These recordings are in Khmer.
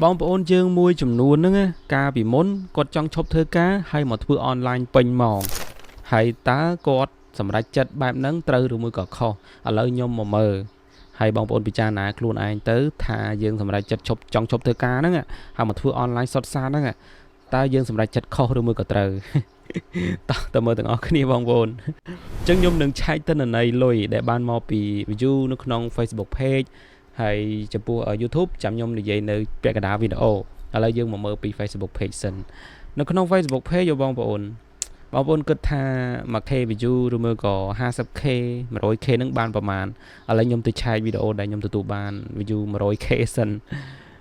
បងប្អូនយើងមួយចំនួនហ្នឹងកាលពីមុនគាត់ចង់ឈប់ធ្វើការហើយមកធ្វើអនឡាញពេញម៉ោងហើយតើគាត់សម្រេចចិត្តបែបហ្នឹងត្រូវឬមួយក៏ខុសឥឡូវខ្ញុំមកមើលហើយបងប្អូនពិចារណាខ្លួនឯងទៅថាយើងសម្រេចចិត្តចង់ឈប់ធ្វើការហ្នឹងហើយមកធ្វើអនឡាញសុទ្ធសាធហ្នឹងតើយើងសម្រេចចិត្តខុសឬមួយក៏ត្រូវតើមើលទាំងអស់គ្នាបងប្អូនអញ្ចឹងខ្ញុំនឹងឆែកទិន្នន័យលុយដែលបានមកពី view នៅក្នុង Facebook page ហើយចំពោះ YouTube ចាំខ្ញុំនិយាយនៅពាក់កណ្ដាលវីដេអូឥឡូវយើងមកមើលពី Facebook page សិននៅក្នុង Facebook page បងប្អូនគិតថា 1k view ឬមួយក៏ 50k 100k នឹងបានប្រមាណឥឡូវខ្ញុំទៅឆែកវីដេអូដែលខ្ញុំទទួលបាន view 100k សិន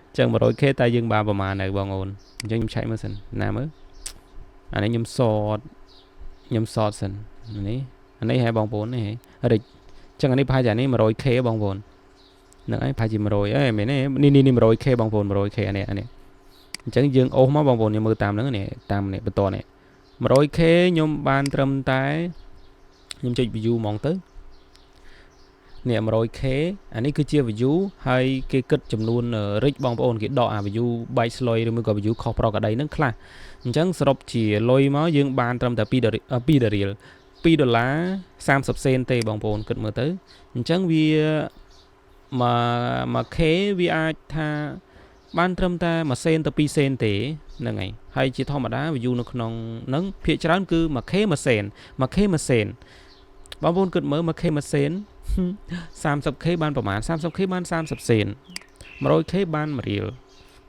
អញ្ចឹង 100k តែយើងបានប្រមាណហើយបងប្អូនអញ្ចឹងខ្ញុំឆែកមើលសិនណាមើលអានេះខ្ញុំសតសិននេះហើយបងប្អូននេះរិចអញ្ចឹងអានេះប្រហែលជានេះ 100k បងប្អូនហ្នឹងហើយប្រហែលជា100អេមែនទេនេះ 100k បងប្អូន 100k អានេះអញ្ចឹងយើងអូសមកបងប្អូនយើងមើលតាមហ្នឹងនេះតាមនេះបន្តនេះ 100k ខ្ញុំបានត្រឹមតែខ្ញុំចុច view ហ្មងទៅនេះ 100k អានេះគឺជា view ហើយគេគិតចំនួនរិចបងប្អូនគេដកអា view បែកស្លុយឬមួយក៏ view ខុសប្រកដីហ្នឹងខ្លះអញ្ចឹងសរុបជាលុយមកយើងបានត្រឹមតែ$2.30 សេនទេបងប្អូនគិតមើលទៅអញ្ចឹងវា1k វាអាចថាបានត្រឹមតែ1សេនទៅ2សេនទេហ្នឹងហើយជាធម្មតា view នៅក្នុងហ្នឹងភាគច្រើនគឺ 1k 1សេន 1k 1សេនបងប្អូនគិតមើល 1k 1សេន 30k បានប្រមាណ 30k បាន30សេន 100k បាន1រៀល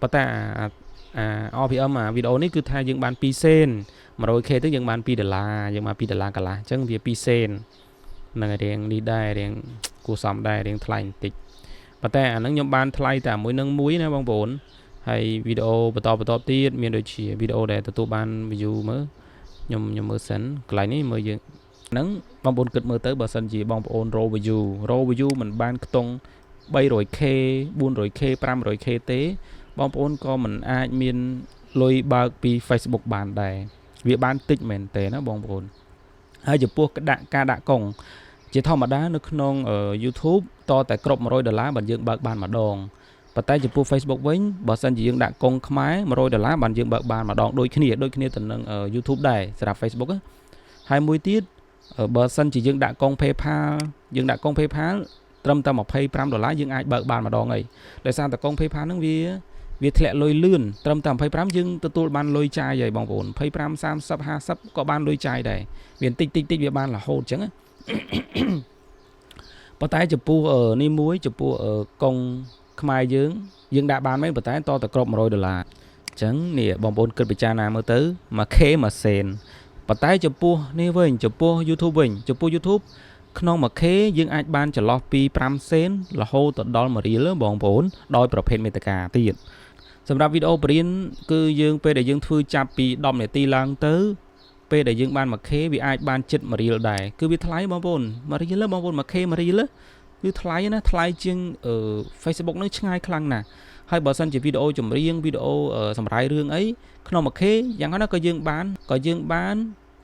ប៉ុន្តែRPM វីដេអូនេះគឺថាយើងបាន2សេន 100k ទៅយើងបាន$2យើងបាន$2កន្លះអញ្ចឹងវា2សេនហ្នឹងហើយរៀងនេះដែររៀងគួរសមដែររៀងថ្លៃបន្តិចប៉ុន្តែអាហ្នឹងខ្ញុំបានថ្លៃតែមួយណាបងប្អូនហើយវីដេអូបន្តទៀតមានដូចជាវីដេអូដែលទទួលបាន view មើលខ្ញុំមើលសិនកន្លែងនេះមើលយើងហ្នឹងបងប្អូនគិតមើលទៅបើសិនជាបងប្អូន raw view មិនបានខ្ទង់ 300k 400k 500k ទេបងប្អូនក៏មិនអាចមានលុយបើកពី Facebook បានដែរវាបានតិចមែនទេណាបងប្អូនហើយចំពោះការដាក់កុងជាធម្មតានៅក្នុង YouTube តតែគ្រប់$100បានយើងបើកបានម្ដងប៉ុន្តែចំពោះ Facebook វិញបើសិនជាយើងដាក់កុងខ្មែរ$100បានយើងបើកបានម្ដងដូចគ្នាទៅនឹង YouTube ដែរសម្រាប់ Facebook ហើយមួយទៀតបើសិនជាយើងដាក់កុង PayPal ត្រឹមតែ$25យើងអាចបើកបានម្ដងហើយដោយសារតែកុង PayPal ហ្នឹងវាធ្លាក់លុយលឿនត្រឹមតែ25យើងទទួលបានលុយចាយហើយបងប្អូន25 30 50ក៏បានលុយចាយដែរវាតិចវាបានរហូតអញ្ចឹងប៉ុន្តែចំពោះនេះមួយចំពោះកុងខ្មែរយើងដាក់បានមែនប៉ុន្តែតតែគ្រប់$100អញ្ចឹងនេះបងប្អូនគិតពិចារណាមើលទៅ 1k 1សេនប៉ុន្តែចំពោះនេះវិញចំពោះ YouTube វិញចំពោះ YouTube ក្នុង 1k យើងអាចបានចន្លោះពី5សេនរហូតដល់1រៀលបងប្អូនដោយប្រភេទមេត្តាទៀតសម្រាប់វីដេអូបរិញ្ញាគឺយើងពេលដែលយើងធ្វើចាប់ពី10នាទីឡើងទៅពេលដែលយើងបាន 1k វាអាចបានចិត្ត1រៀលដែរគឺវាថ្លៃបងប្អូន1រៀលបងប្អូន 1k 1រៀលគឺថ្លៃណាថ្លៃជាងFacebook នឹងឆ្ងាយខ្លាំងណាស់ហើយបើសិនជាវីដេអូចម្រៀងវីដេអូសម្រាយរឿងអីក្នុង 1k យ៉ាងណាក៏យើងបាន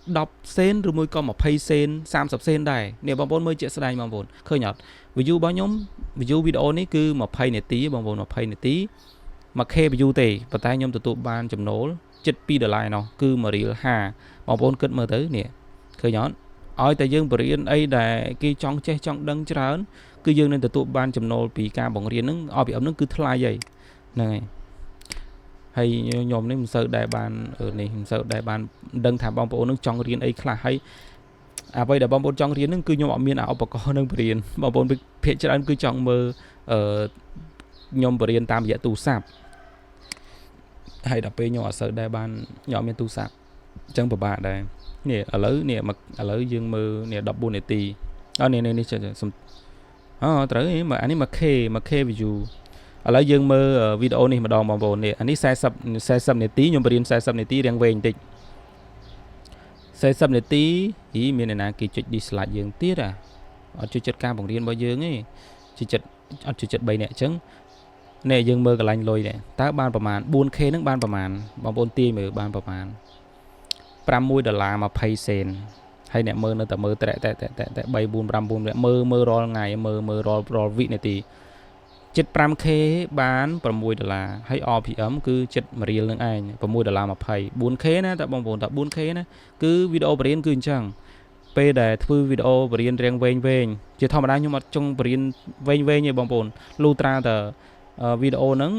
10សេនឬមួយក៏20សេន30សេនដែរនេះបងប្អូនមើលជាក់ស្ដែងបងប្អូនឃើញអត់ view របស់ខ្ញុំ view វីដេអូនេះគឺ20នាទីបងប្អូន20នាទី 1k view ទេប៉ុន្តែខ្ញុំទទួលបានចំណូលជិត$2ឯណោះគឺ1រៀល50បងប្អូនគិតមើលទៅនេះឃើញអត់ឲ្យតែយើងបរៀនអីដែលគេចង់ចេះចង់ដឹងច្រើនគឺយើងនឹងទទួលបានចំណូលពីការបង្រៀនហ្នឹងឲ្យពីអឹមហ្នឹងគឺថ្លៃហើយហ្នឹងហើយខ្ញុំនេះមិនសូវដែរបាននេះមិនសូវដែរបានដឹងថាបងប្អូននឹងចង់រៀនអីខ្លះហើយអ្វីដែលបងប្អូនចង់រៀនហ្នឹងគឺខ្ញុំអត់មានឧបករណ៍នឹងបរៀនបងប្អូនភាគច្រើនគឺចង់មើលខ្ញុំបរៀនតាមរយៈទូរស័ព្ទហើយដល់ពេលខ្ញុំអត់សូវដែរបានខ្ញុំអត់មានទូរស័ព្ទអញ្ចឹងពិបាកដែរនេះឥឡូវយើងមើលនេះ14នាទីនេះត្រូវអានេះ 1k view ឥឡូវយើងមើលវីដេអូនេះម្ដងបងប្អូននេះអានេះ40នាទីខ្ញុំបរៀន40នាទីរៀងវែងបន្តិច40នាទីមានអ្នកណាគេចុច dislike យើងទៀតអត់ជួយចិត្តការបង្រៀនរបស់យើងទេអត់ជួយចិត្ត3នាក់អញ្ចឹងនេះយើងមើលកន្លែងលុយនេះតើបានប្រមាណ 4k ហ្នឹងបានប្រមាណបងប្អូនទាយមើលបានប្រមាណ$6.20សេនហើយអ្នកមើលនៅតែមើលតែ3 4 5 4អ្នកមើលរាល់ថ្ងៃមើលរាល់វិនាទី 75k បាន$6 ហើយ RPM គឺចិត្តរៀលនឹងឯង$6.20 4k ណាតែបងប្អូនតែ 4k ណាគឺវីដេអូបរិញ្ញាគឺអញ្ចឹងពេលដែលធ្វើវីដេអូបរិញ្ញារៀងវែងជាធម្មតាខ្ញុំអត់ចង់បរិញ្ញាវែងទេបងប្អូនលុះត្រាតែវីដេអូហ្នឹង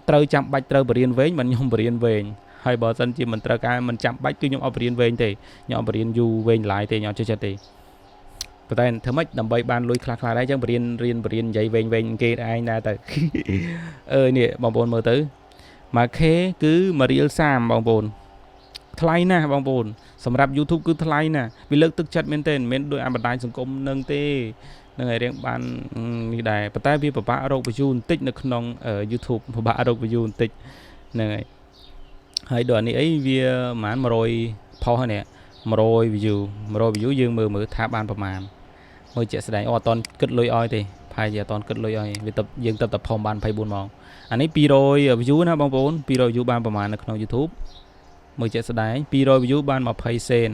ត្រូវចាំបាច់ត្រូវបរិញ្ញាវែងមិនខ្ញុំបរិញ្ញាវែងហើយបើសិនជាមិនត្រូវការមិនចាំបាច់គឺខ្ញុំអត់បរិញ្ញាវែងទេខ្ញុំអត់បរិញ្ញាយូរវែងឡាយទេខ្ញុំអត់ចេះចិត្តទេប៉ុន្តែធ្វើម៉េចដើម្បីបានលុយខ្លះៗដែរអញ្ចឹងបរិញ្ញានិយាយវែងគេឯងដែរទៅនេះបងប្អូនមើលទៅ 1k គឺ$1.30បងប្អូនថ្លៃណាស់បងប្អូនសម្រាប់ YouTube គឺថ្លៃណាស់វាលើកទឹកចិត្តមែនទេមិនមែនដូចអាបណ្ដាញសង្គមនឹងទេនឹងឲ្យរៀងបាននេះដែរប៉ុន្តែវាពិបាករក view បន្តិចនៅក្នុង YouTube ពិបាករក view បន្តិចហ្នឹងហើយដូចអានេះអីវាប្រហែល100ផុសហ្នឹង100 view យើងមើលថាបានប្រហែលមើលជាក់ស្ដែងអត់តន់គិតលុយឲ្យទេផាយជាអត់តន់គិតលុយឲ្យវាទៅយើងទៅតែផុសបាន24ម៉ោងអានេះ200 view ណាបងប្អូន200 view បានប្រហែលនៅក្នុង YouTube មើលជាក់ស្ដែង200 view បាន20សេន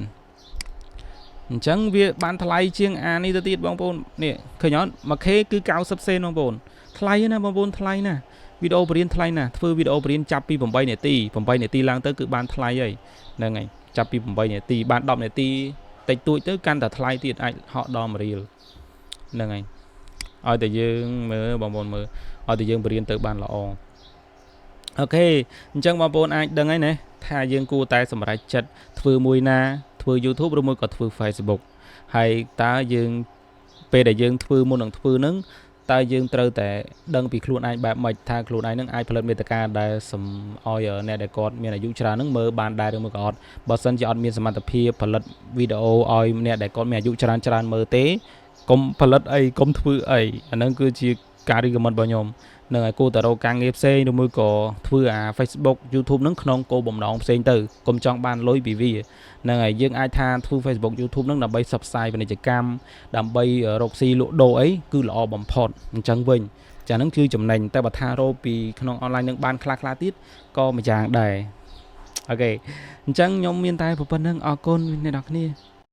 អញ្ចឹងវាបានថ្លៃជាងអានេះទៅទៀតបងប្អូននេះឃើញអត់ 1k គឺ90សេនបងប្អូនថ្លៃណាបងប្អូនថ្លៃណាវីដេអូបរិញ្ញាថ្លៃណាធ្វើវីដេអូបរិញ្ញាចាប់ពី8នាទីឡើងទៅគឺបានថ្លៃហើយហ្នឹងហើយចាប់ពី8នាទីបាន10នាទីតិចតួចទៅកាន់តែថ្លៃទៀតអាចហក់ដល់1រៀលហ្នឹងហើយឲ្យតែយើងមើលបងប្អូនមើលឲ្យតែយើងបរិញ្ញាទៅបានល្អអូខេអញ្ចឹងបងប្អូនអាចដឹងហើយណាថាយើងគួរតែសម្រេចចិត្តធ្វើមួយណាធ្វើ YouTube ឬមួយក៏ធ្វើ Facebook ហើយតើយើងពេលដែលយើងធ្វើមុននឹងធ្វើនឹងតើយើងត្រូវតែដឹងពីខ្លួនឯងបែបម៉េចថាខ្លួនឯងនឹងអាចផលិតមាតិកាដែលឲ្យអ្នកដែលគាត់មានអាយុច្រើននឹងមើលបានដែរឬមួយក៏អត់បើសិនជាអត់មានសមត្ថភាពផលិតវីដេអូឲ្យអ្នកដែលគាត់មានអាយុច្រើនមើលទេកុំផលិតអីកុំធ្វើអីអាហ្នឹងគឺជាការរីកមិនរបស់ខ្ញុំនឹងឲ្យគួរតែរកការងារផ្សេងឬមួយក៏ធ្វើអា Facebook YouTube ហ្នឹងក្នុងគោលបំណងផ្សេងទៅកុំចង់បានលុយពីវាហ្នឹងហើយយើងអាចថាធ្វើ Facebook YouTube ហ្នឹងដើម្បីផ្សព្វផ្សាយពាណិជ្ជកម្មដើម្បីរកស៊ីលក់ដូរអីគឺល្អបំផុតអញ្ចឹងវិញចាហ្នឹងគឺចំណេញតែបើថារកពីក្នុងអនឡាញនឹងបានខ្លះទៀតក៏ម្យ៉ាងដែរអូខេអញ្ចឹងខ្ញុំមានតែប៉ុណ្្នឹងអរគុណអ្នកនរគ្នា